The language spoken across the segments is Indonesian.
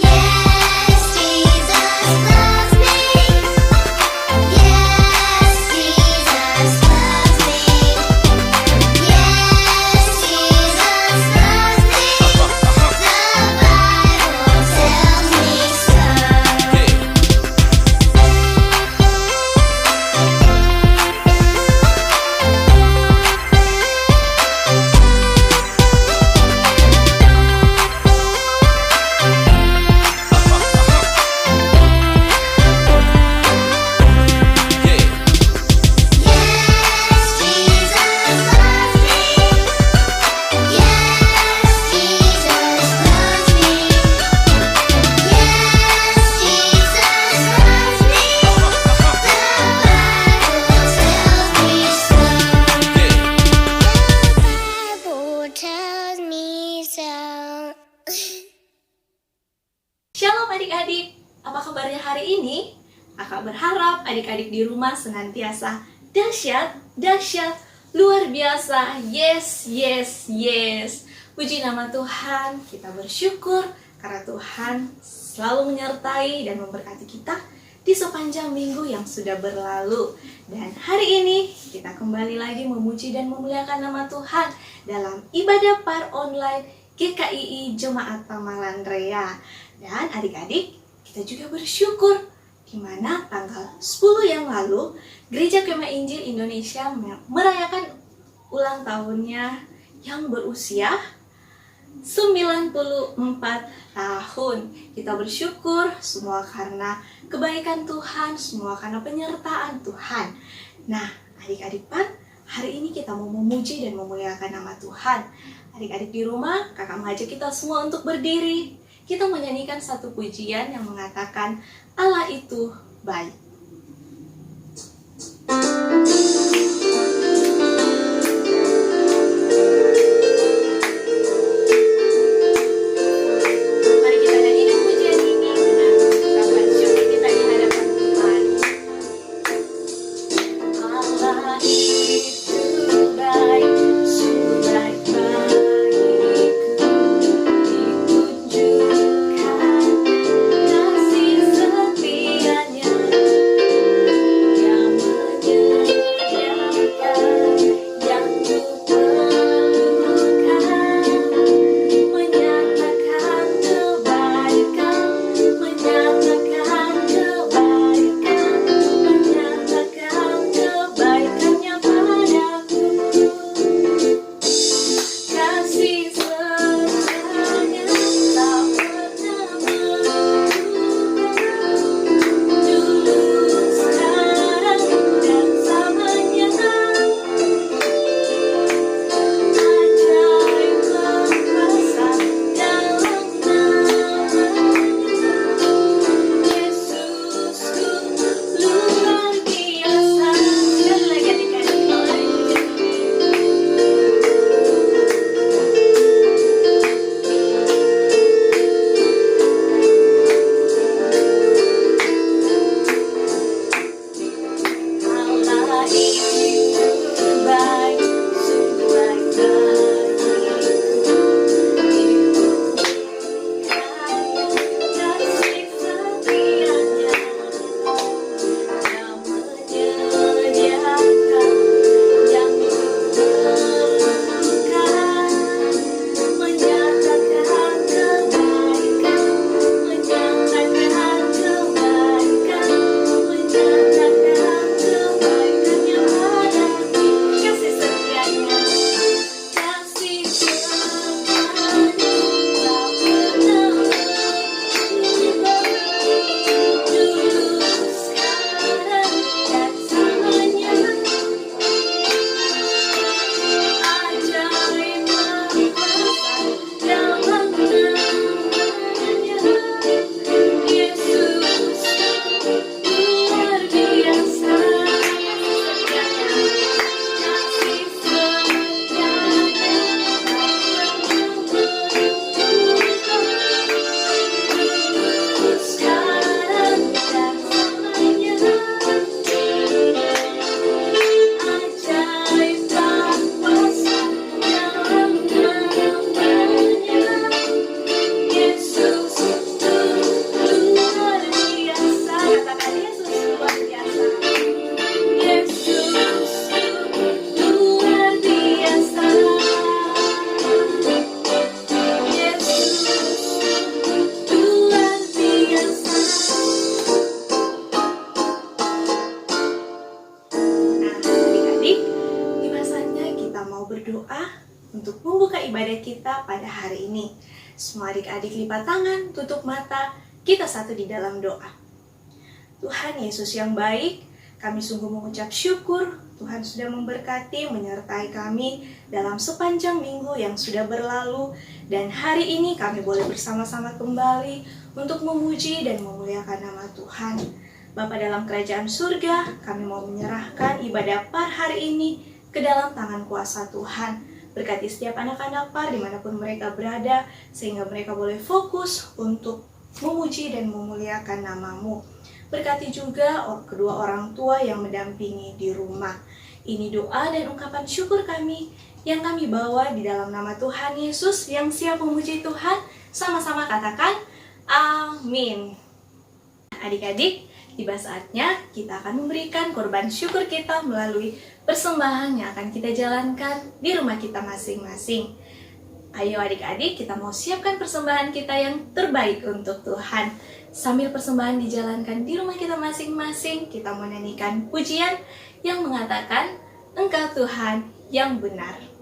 Yes, Jesus loves me. Yes, Jesus loves me. Yes, Jesus loves me. The Bible tells me so. Yes, Jesus loves me. Yes, Jesus loves me. Yes, Jesus loves me. The Bible tells me so. Shalom adik-adik, apa kabarnya hari ini? Kakak berharap adik-adik di rumah senantiasa dahsyat, dahsyat, luar biasa, yes, yes, yes. Puji nama Tuhan, kita bersyukur karena Tuhan selalu menyertai dan memberkati kita di sepanjang minggu yang sudah berlalu. Dan hari ini kita kembali lagi memuji dan memuliakan nama Tuhan dalam ibadah par online GKII Jemaat Pamalandrea. Dan adik-adik, kita juga bersyukur di mana tanggal 10 yang lalu Gereja Kemah Injil Indonesia merayakan ulang tahunnya yang berusia 94 tahun. Kita bersyukur semua karena kebaikan Tuhan, semua karena penyertaan Tuhan. Nah, adik-adik Pan, hari ini kita mau memuji dan memuliakan nama Tuhan. Adik-adik di rumah, kakak mengajak kita semua untuk berdiri. Kita menyanyikan satu pujian yang mengatakan Allah itu baik. Mari kita nyanyikan pujian ini dengan ungkapan syukur kita di hadapan Tuhan. Allah itu baik, sungguh baik bagiku. Ditunjukkan kasih setianya kita pada hari ini. Semua adik-adik lipat tangan, tutup mata, kita satu di dalam doa. Tuhan Yesus yang baik, kami sungguh mengucap syukur Tuhan sudah memberkati, menyertai kami dalam sepanjang minggu yang sudah berlalu. Dan hari ini kami boleh bersama-sama kembali untuk memuji dan memuliakan nama Tuhan. Bapa dalam kerajaan surga, kami mau menyerahkan ibadah par hari ini ke dalam tangan kuasa Tuhan. Berkati setiap anak-anak par dimanapun mereka berada, sehingga mereka boleh fokus untuk memuji dan memuliakan nama-Mu. Berkati juga kedua orang tua yang mendampingi di rumah. Ini doa dan ungkapan syukur kami yang kami bawa di dalam nama Tuhan Yesus yang siap memuji Tuhan. Sama-sama katakan, amin. Adik-adik, tiba saatnya kita akan memberikan korban syukur kita melalui persembahan yang akan kita jalankan di rumah kita masing-masing. Ayo adik-adik, kita mau siapkan persembahan kita yang terbaik untuk Tuhan. Sambil persembahan dijalankan di rumah kita masing-masing, kita mau nyanyikan pujian yang mengatakan, Engkau Tuhan yang benar.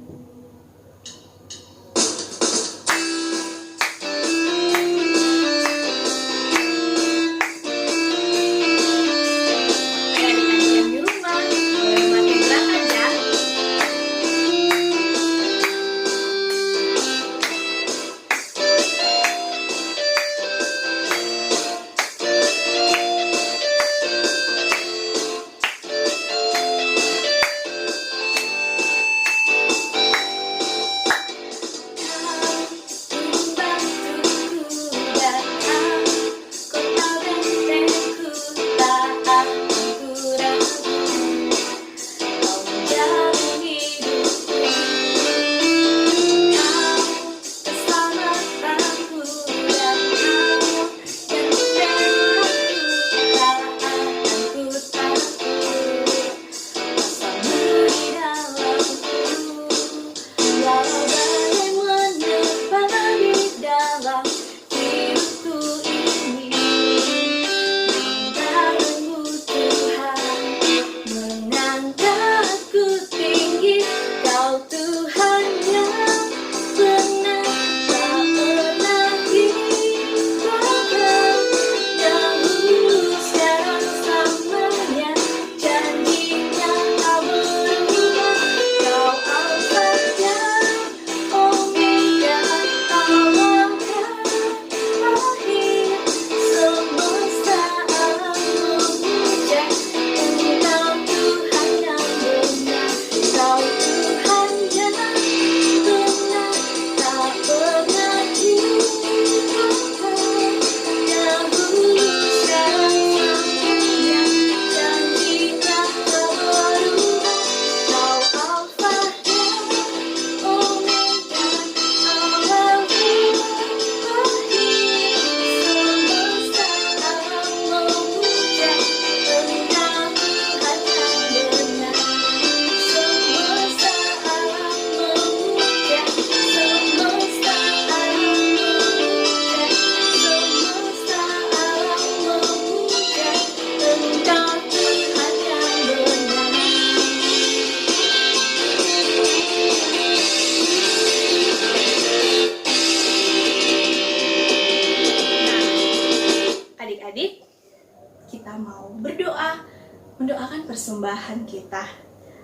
Mendoakan persembahan kita.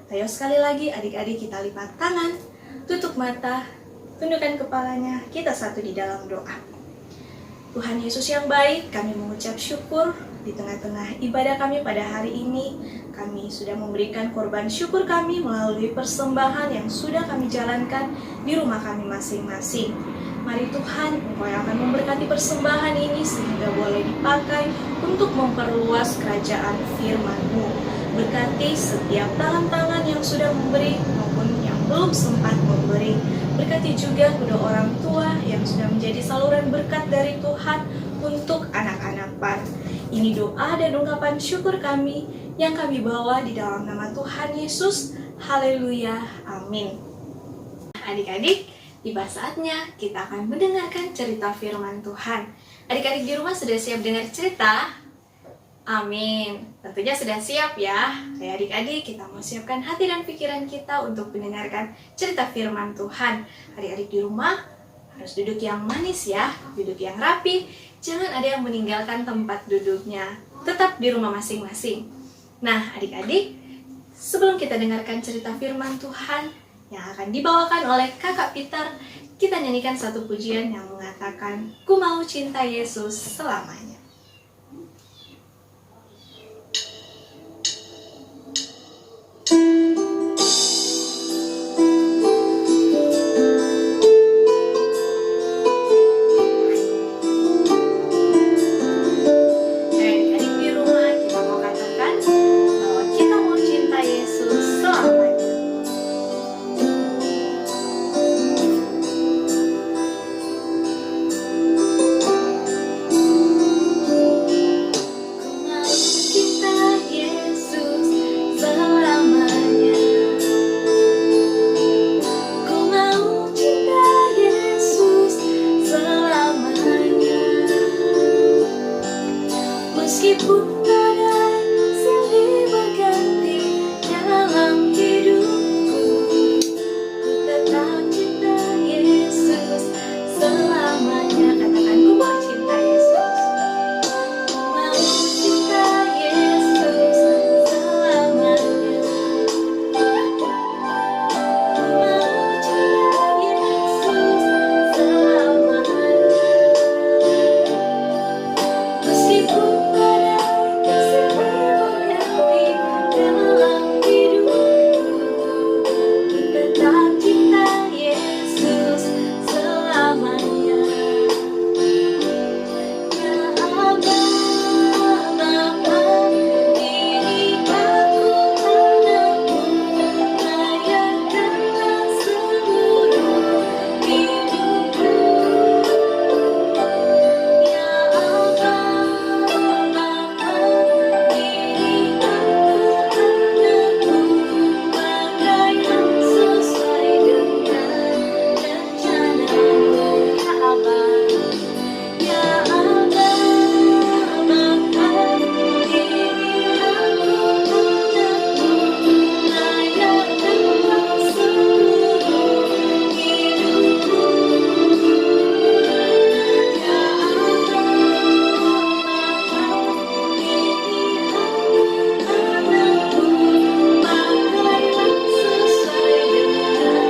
Ayo sekali lagi adik-adik kita lipat tangan, tutup mata, tundukkan kepalanya, kita satu di dalam doa. Tuhan Yesus yang baik, kami mengucap syukur di tengah-tengah ibadah kami pada hari ini. Kami sudah memberikan korban syukur kami melalui persembahan yang sudah kami jalankan di rumah kami masing-masing. Mari Tuhan, Engkau yang akan memberkati persembahan ini sehingga boleh dipakai untuk memperluas kerajaan firman-Mu. Berkati setiap tangan-tangan yang sudah memberi maupun yang belum sempat memberi. Berkati juga kedua orang tua yang sudah menjadi saluran berkat dari Tuhan untuk anak-anak PAR. Ini doa dan ungkapan syukur kami yang kami bawa di dalam nama Tuhan Yesus. Haleluya, amin. Adik-adik, tiba saatnya kita akan mendengarkan cerita firman Tuhan. Adik-adik di rumah sudah siap dengar cerita? Amin. Tentunya sudah siap ya. Adik-adik, kita mau siapkan hati dan pikiran kita untuk mendengarkan cerita firman Tuhan. Adik-adik di rumah harus duduk yang manis ya, duduk yang rapi. Jangan ada yang meninggalkan tempat duduknya. Tetap di rumah masing-masing. Nah, adik-adik, sebelum kita dengarkan cerita firman Tuhan yang akan dibawakan oleh Kakak Peter, kita nyanyikan satu pujian yang mengatakan, "Ku mau cinta Yesus selamanya." Adik-adik di rumah, kita mau katakan bahwa kita mau cinta Yesus selamanya. Ku mau cinta Yesus selamanya. Ku mau cinta Yesus selamanya. Meskipun badai silih berganti dalam hidupku, ku tetap cinta Yesus selamanya. Katakan, ku mau cinta Yesus. Ku mau cinta Yesus selamanya. Ku mau cinta Yesus selamanya. Meskipun badai silih berganti dalam hidupku, ku tetap cinta Yesus selamanya. Ya Bapa, Bapa, ini aku anakmu, layakkanlah seluruh hidupku. Ya Bapa, Bapa, ini aku anakmu, pakailah sesuai dengan rencanamu. Ya Abba, ya Abba, Bapa, ini aku anakmu, layakkanlah seluruh hidupku. Ya Abba, Bapa, ini aku anakmu, pakailah sesuai dengan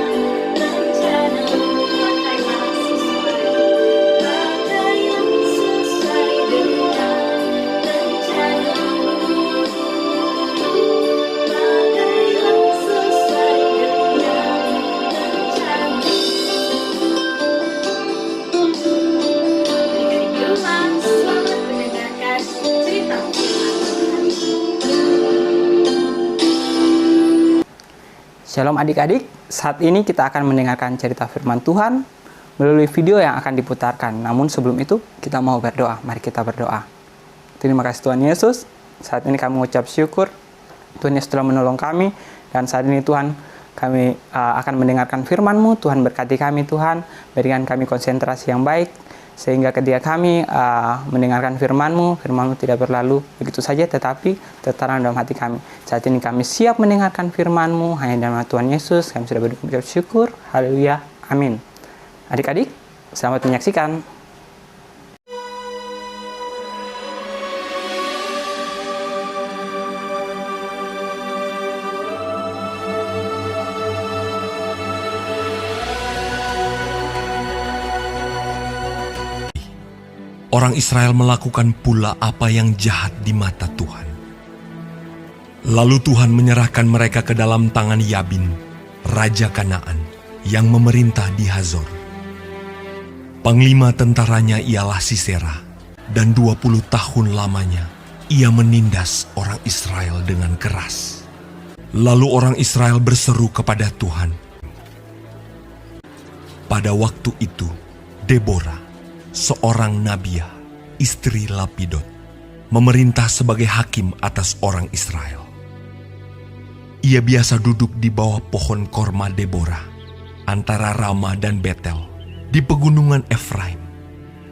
rencanamu. Pakailah sesuai dengan rencanamu. Pakailah sesuai dengan rencanamu. Adik-adik di rumah, selamat mendengarkan cerita firman Tuhan. Shalom adik-adik, saat ini kita akan mendengarkan cerita firman Tuhan melalui video yang akan diputarkan. Namun sebelum itu, kita mau berdoa. Mari kita berdoa. Terima kasih Tuhan Yesus, saat ini kami mengucap syukur Tuhan Yesus telah menolong kami. Dan saat ini Tuhan, kami akan mendengarkan firman-Mu. Tuhan berkati kami Tuhan, berikan kami konsentrasi yang baik, sehingga ketika kami mendengarkan firman-Mu, firman-Mu tidak berlalu begitu saja, tetapi tertanam dalam hati kami. Saat ini kami siap mendengarkan firman-Mu, hanya dalam nama Tuhan Yesus, kami sudah berucap syukur. Haleluya, amin. Adik-adik, selamat menyaksikan. Orang Israel melakukan pula apa yang jahat di mata Tuhan. Lalu Tuhan menyerahkan mereka ke dalam tangan Yabin, raja Kanaan, yang memerintah di Hazor. Panglima tentaranya ialah Sisera, dan 20 tahun lamanya ia menindas orang Israel dengan keras. Lalu orang Israel berseru kepada Tuhan. Pada waktu itu, Deborah, seorang nabiah, istri Lapidot, memerintah sebagai hakim atas orang Israel. Ia biasa duduk di bawah pohon korma Deborah, antara Rama dan Betel, di pegunungan Efraim.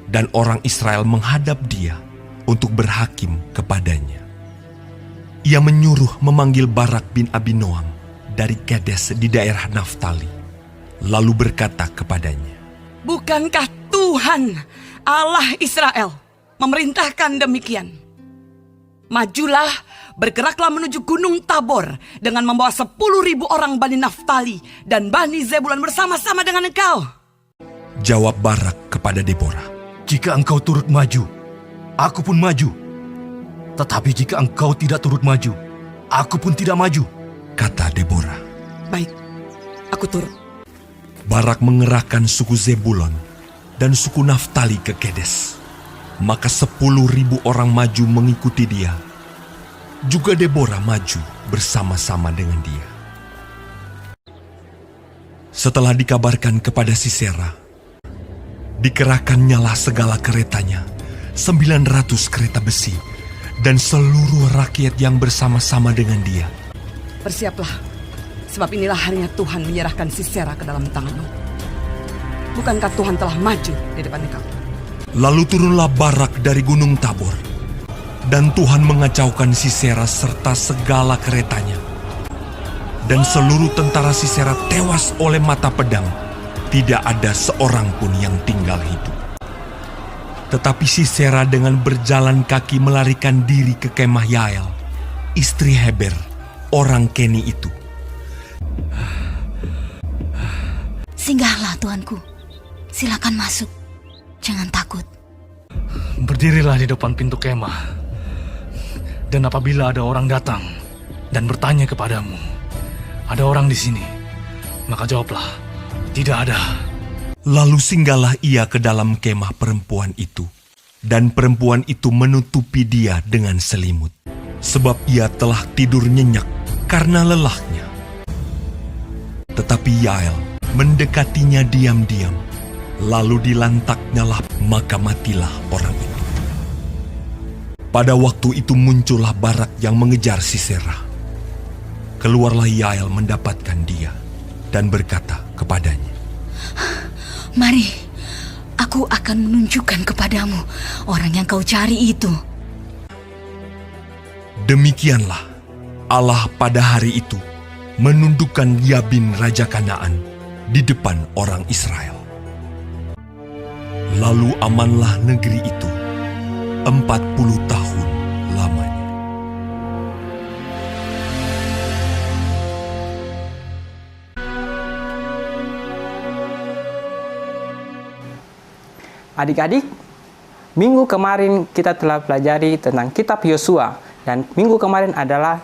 Dan orang Israel menghadap dia untuk berhakim kepadanya. Ia menyuruh memanggil Barak bin Abinoam dari Kedes di daerah Naftali, lalu berkata kepadanya, Bukankah Tuhan Allah Israel memerintahkan demikian? Majulah, bergeraklah menuju Gunung Tabor dengan membawa 10.000 orang Bani Naftali dan Bani Zebulun bersama-sama dengan engkau. Jawab Barak kepada Deborah, Jika engkau turut maju, aku pun maju. Tetapi jika engkau tidak turut maju, aku pun tidak maju. kata Deborah. Baik, aku turut. Barak mengerahkan suku Zebulon dan suku Naftali ke Kedes. Maka 10.000 orang maju mengikuti dia. Juga Deborah maju bersama-sama dengan dia. Setelah dikabarkan kepada Sisera, dikerahkannyalah segala keretanya, 900 kereta besi, dan seluruh rakyat yang bersama-sama dengan dia. Bersiaplah, sebab inilah harinya Tuhan menyerahkan Sisera ke dalam tanganmu. Bukankah Tuhan telah maju di depan engkau? Lalu turunlah Barak dari Gunung Tabor, dan Tuhan mengacaukan Sisera serta segala keretanya. Dan seluruh tentara Sisera tewas oleh mata pedang, tidak ada seorang pun yang tinggal hidup. Tetapi Sisera dengan berjalan kaki melarikan diri ke kemah Yael, istri Heber, orang Keni itu. Singgahlah Tuanku, silakan masuk. Jangan takut. Berdirilah di depan pintu kemah. Dan apabila ada orang datang dan bertanya kepadamu, ada orang di sini, maka jawablah, tidak ada. Lalu singgahlah ia ke dalam kemah perempuan itu, dan perempuan itu menutupi dia dengan selimut, sebab ia telah tidur nyenyak karena lelahnya. Tetapi Yael mendekatinya diam-diam, lalu dilantaknyalah, maka matilah orang itu. Pada waktu itu muncullah Barak yang mengejar Sisera. Keluarlah Yael mendapatkan dia dan berkata kepadanya, Mari, aku akan menunjukkan kepadamu orang yang kau cari itu. Demikianlah Allah pada hari itu menundukkan Yabin Raja Kanaan di depan orang Israel. Lalu amanlah negeri itu 40 tahun lamanya. Adik-adik, minggu kemarin kita telah pelajari tentang kitab Yosua, dan minggu kemarin adalah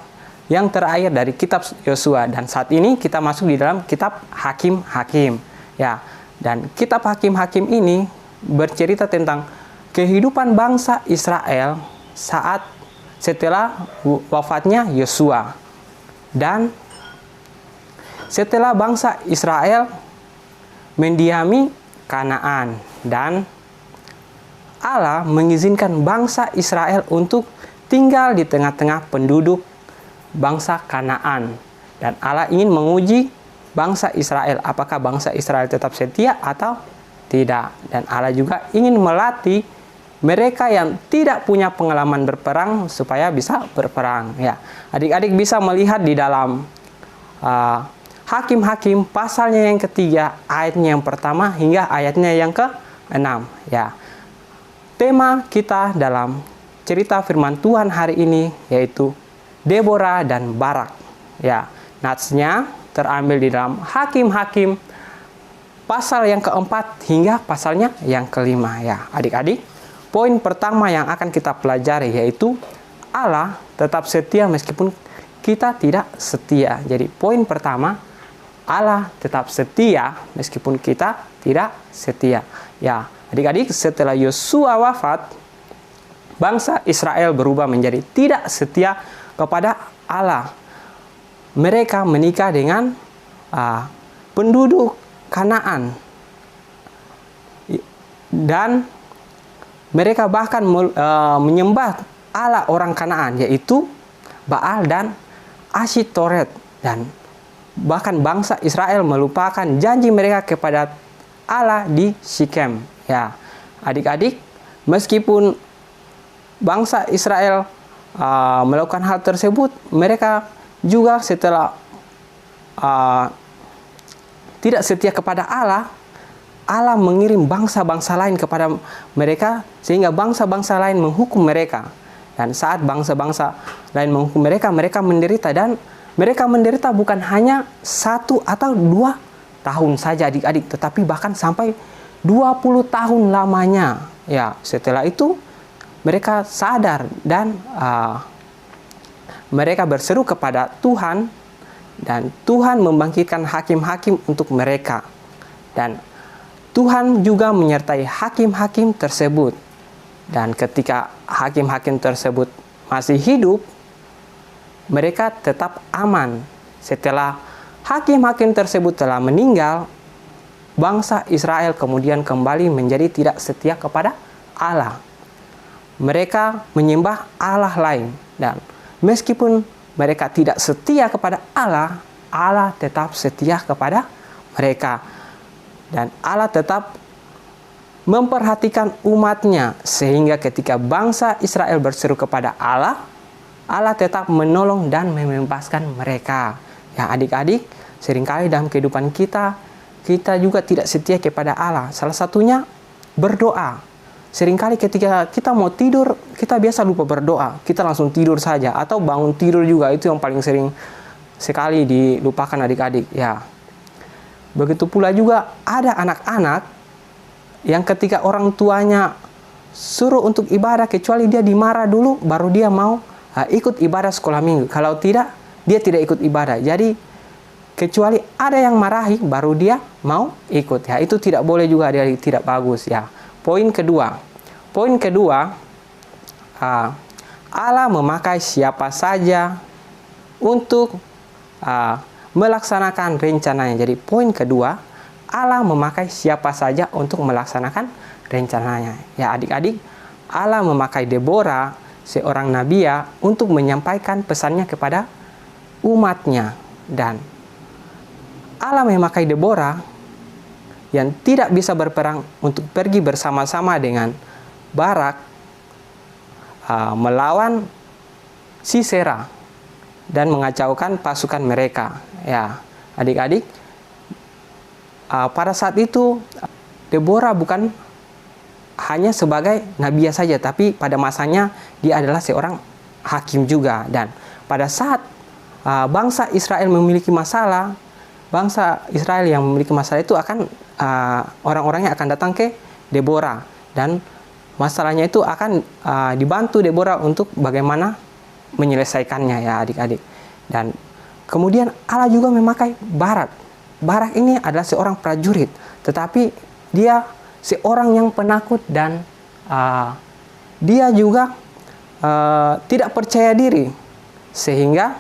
yang terakhir dari kitab Yosua, dan saat ini kita masuk di dalam kitab Hakim-Hakim. Ya, dan kitab Hakim-Hakim ini bercerita tentang kehidupan bangsa Israel setelah wafatnya Yosua. Dan setelah bangsa Israel mendiami Kanaan, dan Allah mengizinkan bangsa Israel untuk tinggal di tengah-tengah penduduk bangsa Kanaan. Dan Allah ingin menguji bangsa Israel, apakah bangsa Israel tetap setia atau tidak. Dan Allah juga ingin melatih mereka yang tidak punya pengalaman berperang supaya bisa berperang. Ya, adik-adik bisa melihat di dalam Hakim-Hakim pasalnya yang ketiga, ayatnya yang pertama hingga ayatnya yang ke-6. Ya, tema kita dalam cerita firman Tuhan hari ini yaitu Deborah dan Barak. Ya, natsnya terambil di dalam Hakim-Hakim pasal yang keempat hingga pasalnya yang kelima. Ya, adik-adik, poin pertama yang akan kita pelajari yaitu Allah tetap setia meskipun kita tidak setia. Jadi poin pertama, Allah tetap setia meskipun kita tidak setia. Ya, adik-adik, setelah Yosua wafat, bangsa Israel berubah menjadi tidak setia kepada Allah. Mereka menikah dengan penduduk Kanaan. Dan mereka bahkan menyembah Allah orang Kanaan, yaitu Baal dan Asyitoret. Dan bahkan bangsa Israel melupakan janji mereka kepada Allah di Sikem. Ya, adik-adik, meskipun bangsa Israel melakukan hal tersebut, mereka juga setelah tidak setia kepada Allah, Allah mengirim bangsa-bangsa lain kepada mereka, sehingga bangsa-bangsa lain menghukum mereka. Dan saat bangsa-bangsa lain menghukum mereka, mereka menderita. Dan mereka menderita bukan hanya 1 atau 2 tahun saja adik-adik, tetapi bahkan sampai 20 tahun lamanya. Ya, setelah itu mereka sadar dan mereka berseru kepada Tuhan, dan Tuhan membangkitkan hakim-hakim untuk mereka. Dan Tuhan juga menyertai hakim-hakim tersebut. Dan ketika hakim-hakim tersebut masih hidup, mereka tetap aman. Setelah hakim-hakim tersebut telah meninggal, bangsa Israel kemudian kembali menjadi tidak setia kepada Allah. Mereka menyembah Allah lain, dan meskipun mereka tidak setia kepada Allah, Allah tetap setia kepada mereka. Dan Allah tetap memperhatikan umatnya, sehingga ketika bangsa Israel berseru kepada Allah, Allah tetap menolong dan membebaskan mereka. Ya adik-adik, seringkali dalam kehidupan kita juga tidak setia kepada Allah. Salah satunya berdoa. Seringkali ketika kita mau tidur, kita biasa lupa berdoa. Kita langsung tidur saja, atau bangun tidur juga. Itu yang paling sering sekali dilupakan adik-adik. Ya. Begitu pula juga ada anak-anak yang ketika orang tuanya suruh untuk ibadah, kecuali dia dimarah dulu, baru dia mau ikut ibadah sekolah minggu. Kalau tidak, dia tidak ikut ibadah. Jadi kecuali ada yang marahi, baru dia mau ikut. Ya, itu tidak boleh juga, adik-adik, tidak bagus. Ya. Poin kedua, Allah memakai siapa saja untuk melaksanakan rencananya. Jadi poin kedua, Allah memakai siapa saja untuk melaksanakan rencananya. Ya adik-adik, Allah memakai Deborah, seorang nabiya, untuk menyampaikan pesannya kepada umatnya. Dan Allah memakai Deborah yang tidak bisa berperang untuk pergi bersama-sama dengan Barak melawan Sisera dan mengacaukan pasukan mereka. Ya, adik-adik, pada saat itu Deborah bukan hanya sebagai nabiya saja, tapi pada masanya dia adalah seorang hakim juga. Dan pada saat bangsa Israel memiliki masalah, bangsa Israel yang memiliki masalah itu akan orang-orangnya akan datang ke Deborah, dan masalahnya itu akan dibantu Deborah untuk bagaimana menyelesaikannya, ya adik-adik. Dan kemudian Allah juga memakai Barak. Barak ini adalah seorang prajurit, tetapi dia seorang yang penakut, dan dia juga tidak percaya diri, sehingga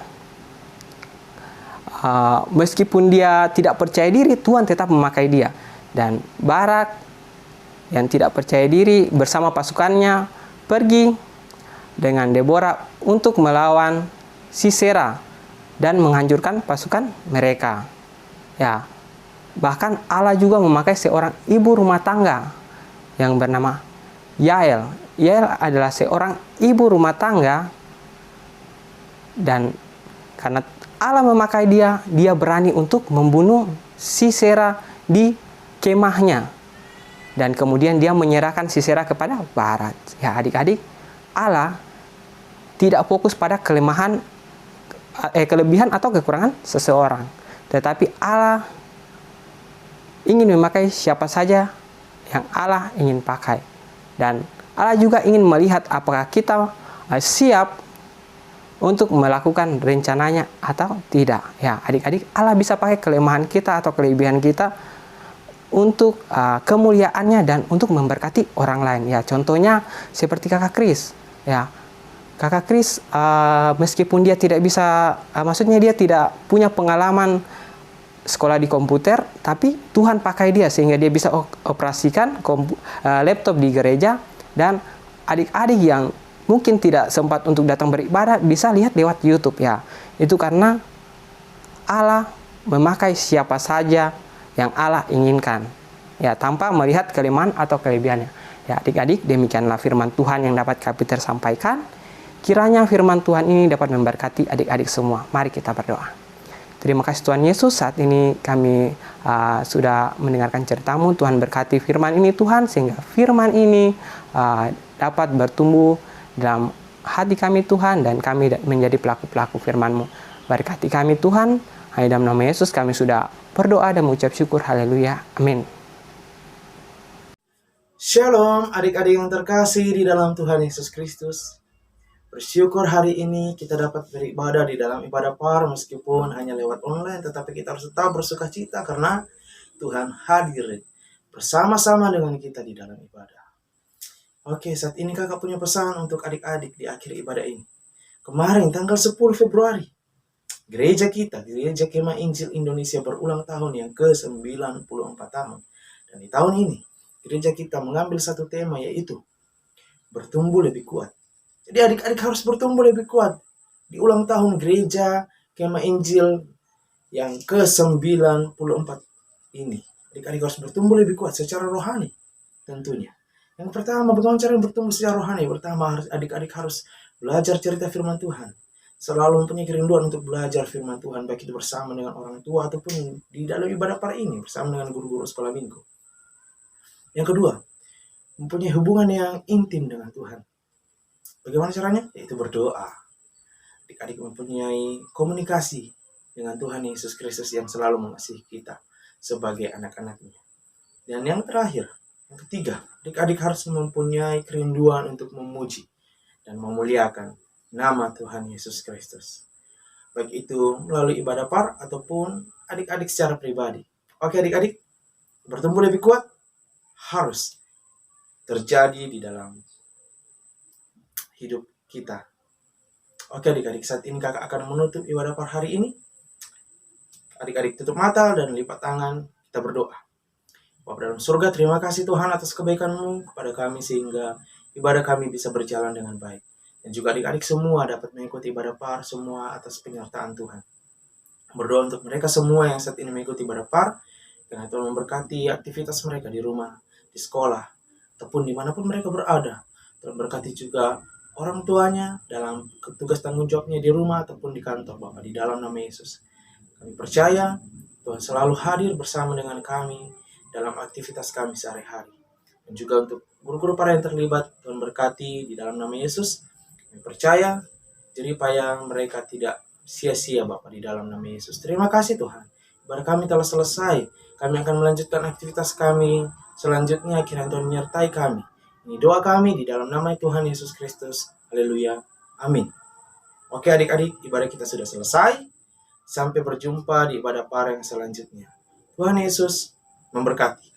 meskipun dia tidak percaya diri, Tuhan tetap memakai dia. Dan Barak yang tidak percaya diri bersama pasukannya pergi dengan Deborah untuk melawan Sisera dan menghancurkan pasukan mereka. Ya, bahkan Allah juga memakai seorang ibu rumah tangga yang bernama Yael. Yael adalah seorang ibu rumah tangga, dan karena Allah memakai dia berani untuk membunuh Sisera di kemahnya, dan kemudian dia menyerahkan Sisera kepada Barak. Ya adik-adik, Allah tidak fokus pada kelebihan atau kekurangan seseorang, tetapi Allah ingin memakai siapa saja yang Allah ingin pakai. Dan Allah juga ingin melihat apakah kita siap untuk melakukan rencananya atau tidak. Ya adik-adik, Allah bisa pakai kelemahan kita atau kelebihan kita untuk kemuliaannya dan untuk memberkati orang lain. Ya contohnya seperti kakak Kris. Ya kakak Kris meskipun dia tidak bisa, maksudnya dia tidak punya pengalaman sekolah di komputer, tapi Tuhan pakai dia sehingga dia bisa operasikan laptop di gereja. Dan adik-adik yang mungkin tidak sempat untuk datang beribadah bisa lihat lewat YouTube. Ya itu karena Allah memakai siapa saja yang Allah inginkan, ya tanpa melihat kelemahan atau kelebihannya. Ya adik-adik, demikianlah firman Tuhan yang dapat kami tersampaikan. Kiranya firman Tuhan ini dapat memberkati adik-adik semua. Mari kita berdoa. Terima kasih Tuhan Yesus, saat ini kami sudah mendengarkan ceritamu. Tuhan berkati firman ini Tuhan, sehingga firman ini dapat bertumbuh dalam hati kami Tuhan, dan kami menjadi pelaku-pelaku firman-Mu. Berkati kami Tuhan, hanya dalam nama Yesus kami sudah berdoa dan mengucap syukur. Haleluya, amin. Shalom adik-adik yang terkasih di dalam Tuhan Yesus Kristus. Bersyukur hari ini kita dapat beribadah di dalam ibadah par, meskipun hanya lewat online, tetapi kita harus tetap bersuka cita karena Tuhan hadir bersama-sama dengan kita di dalam ibadah. Oke, saat ini kakak punya pesan untuk adik-adik di akhir ibadah ini. Kemarin tanggal 10 Februari, gereja kita, Gereja Kemah Injil Indonesia berulang tahun yang ke-94 tahun. Dan di tahun ini, gereja kita mengambil satu tema, yaitu bertumbuh lebih kuat. Jadi adik-adik harus bertumbuh lebih kuat di ulang tahun gereja Kemah Injil yang ke-94 ini. Adik-adik harus bertumbuh lebih kuat secara rohani tentunya. Yang pertama, bagaimana cara bertumbuh secara rohani? Pertama, adik-adik harus belajar cerita firman Tuhan. Selalu mempunyai kerinduan untuk belajar firman Tuhan, baik itu bersama dengan orang tua ataupun di dalam ibadah par ini bersama dengan guru-guru sekolah minggu. Yang kedua, mempunyai hubungan yang intim dengan Tuhan. Bagaimana caranya? Yaitu berdoa. Adik-adik mempunyai komunikasi dengan Tuhan Yesus Kristus yang selalu mengasihi kita sebagai anak-anaknya. Dan yang terakhir, yang ketiga, adik-adik harus mempunyai kerinduan untuk memuji dan memuliakan nama Tuhan Yesus Kristus. Baik itu melalui ibadah par ataupun adik-adik secara pribadi. Oke adik-adik, bertumbuh lebih kuat harus terjadi di dalam hidup kita. Oke adik-adik, saat ini kakak akan menutup ibadah par hari ini. Adik-adik tutup mata dan lipat tangan, kita berdoa. Bapa dalam surga, terima kasih Tuhan atas kebaikan-Mu kepada kami sehingga ibadah kami bisa berjalan dengan baik. Dan juga adik-adik semua dapat mengikuti ibadah par, semua atas penyertaan Tuhan. Berdoa untuk mereka semua yang saat ini mengikuti ibadah par, karena Tuhan memberkati aktivitas mereka di rumah, di sekolah, ataupun dimanapun mereka berada. Tuhan berkati juga orang tuanya dalam tugas tanggung jawabnya di rumah ataupun di kantor Bapak, di dalam nama Yesus. Kami percaya Tuhan selalu hadir bersama dengan kami dalam aktivitas kami sehari-hari. Dan juga untuk guru-guru para yang terlibat, Tuhan berkati di dalam nama Yesus. Kami percaya jeripaya mereka tidak sia-sia Bapak di dalam nama Yesus. Terima kasih Tuhan. Ibadah kami telah selesai. Kami akan melanjutkan aktivitas kami selanjutnya. Kiranya Tuhan menyertai kami. Ini doa kami di dalam nama Tuhan Yesus Kristus. Haleluya. Amin. Oke adik-adik, ibadah kita sudah selesai. Sampai berjumpa di ibadah par yang selanjutnya. Tuhan Yesus memberkati.